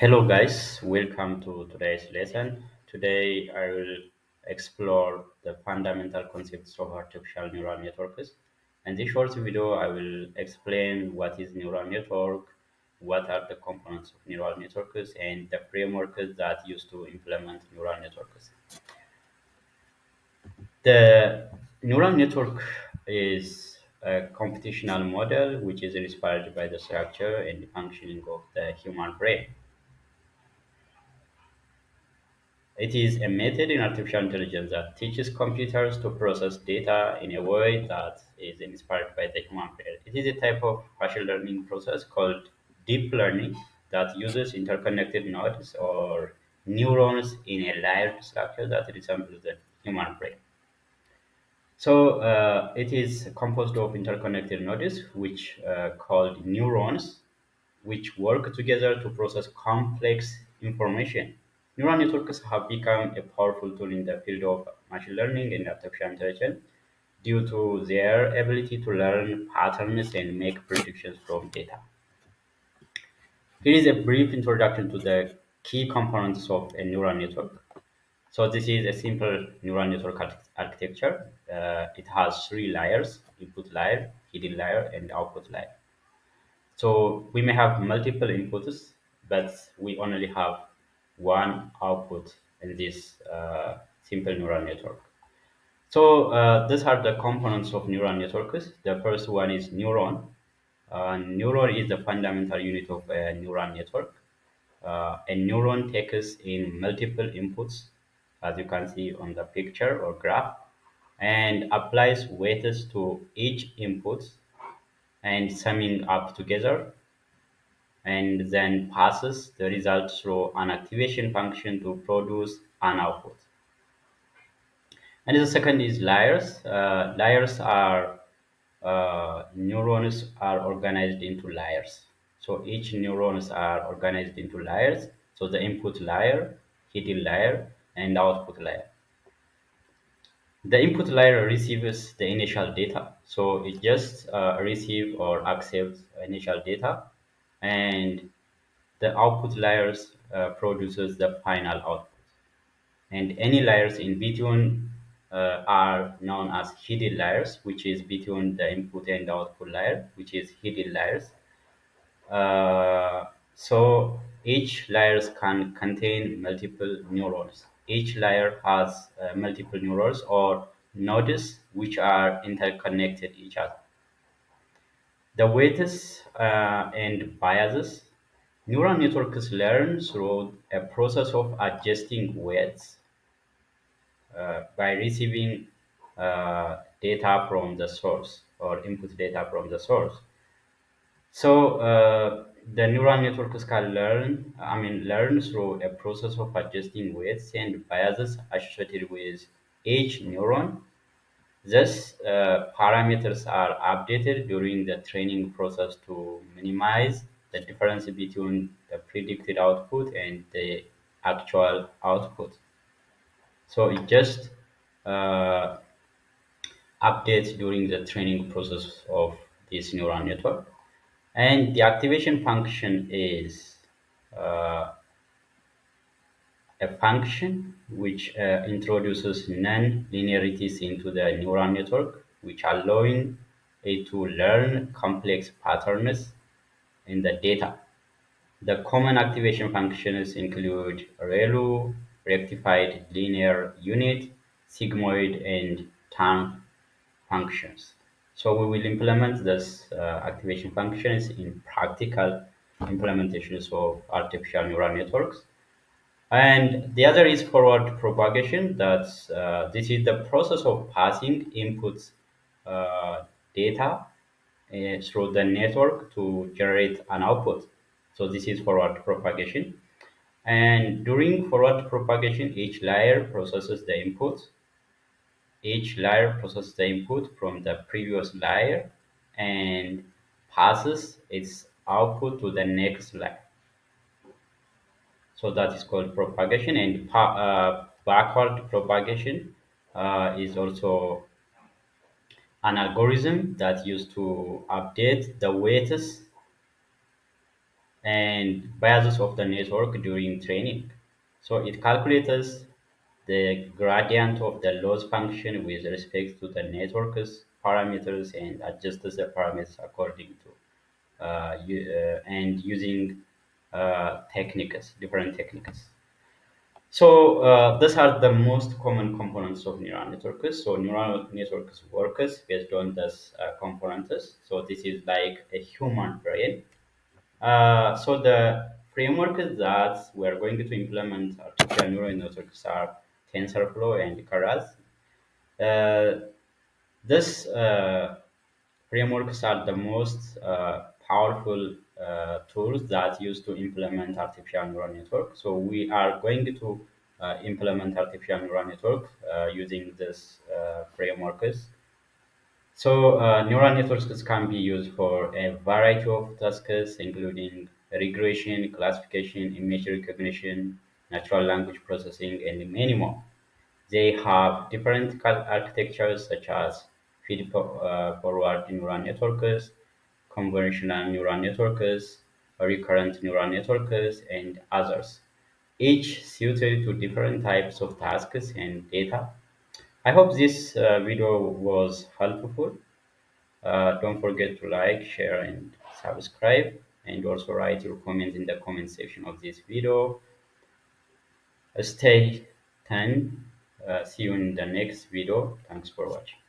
Hello, guys. Welcome to today's lesson. Today, I will explore the fundamental concepts of artificial neural networks. In this short video, I will explain what is neural network, what are the components of neural networks, and the frameworks that used to implement neural networks. The neural network is a computational model which is inspired by the structure and functioning of the human brain. It is a method in artificial intelligence that teaches computers to process data in a way that is inspired by the human brain. It is a type of machine learning process called deep learning that uses interconnected nodes or neurons in a layered structure that resembles the human brain. So it is composed of interconnected nodes, which called neurons, which work together to process complex information. Neural networks have become a powerful tool in the field of machine learning and artificial intelligence due to their ability to learn patterns and make predictions from data. Here is a brief introduction to the key components of a neural network. So this is a simple neural network architecture. It has three layers: input layer, hidden layer, and output layer. So we may have multiple inputs, but we only have one output in this simple neural network. So these are the components of neural networks. The first one is neuron. Neuron is the fundamental unit of a neural network. A neuron takes in multiple inputs, as you can see on the picture or graph, and applies weights to each input and summing up together, and then passes the result through an activation function to produce an output. And the second is layers. Layers are neurons are organized into layers. So each neurons are organized into layers. So the input layer, hidden layer, and output layer. The input layer receives the initial data. So it just receives or accepts initial data, and the output layers produces the final output. And any layers in between are known as hidden layers, which is between the input and output layer, which is hidden layers. So each layers can contain multiple neurons. Each layer has multiple neurons or nodes which are interconnected each other. The weights and biases. Neural networks learn through a process of adjusting weights by receiving data from the source or input data from the source. So the neural networks can learn through a process of adjusting weights and biases associated with each neuron. Thus, parameters are updated during the training process to minimize the difference between the predicted output and the actual output. So it just uh, updates during the training process of this neural network. And the activation function is uh, a function which introduces non-linearities into the neural network, which allowing it to learn complex patterns in the data. The common activation functions include ReLU, rectified linear unit, sigmoid, and time functions. So we will implement this activation functions in practical implementations of artificial neural networks. And the other is forward propagation. That's this is the process of passing inputs uh, data through the network to generate an output. So this is forward propagation. And during forward propagation, each layer processes the input. Each layer processes the input from the previous layer and passes its output to the next layer. So that is called propagation, and backward propagation is also an algorithm that used to update the weights and biases of the network during training. So it calculates the gradient of the loss function with respect to the network's parameters and adjusts the parameters according to and using techniques, different techniques. So these are the most common components of neural networks. So neural networks works based on these components. So this is like a human brain. So the framework that we are going to implement artificial neural networks are TensorFlow and Keras. Uh, this frameworks are the most powerful tools that used to implement artificial neural network. So we are going to implement artificial neural network using this frameworks. So neural networks can be used for a variety of tasks, including regression, classification, image recognition, natural language processing, and many more. They have different architectures such as feed-forward neural networks, convolutional neural networks, recurrent neural networks, and others, each suited to different types of tasks and data. I hope this video was helpful. Don't forget to like, share, and subscribe, and also write your comment in the comment section of this video. Stay tuned. See you in the next video. Thanks for watching.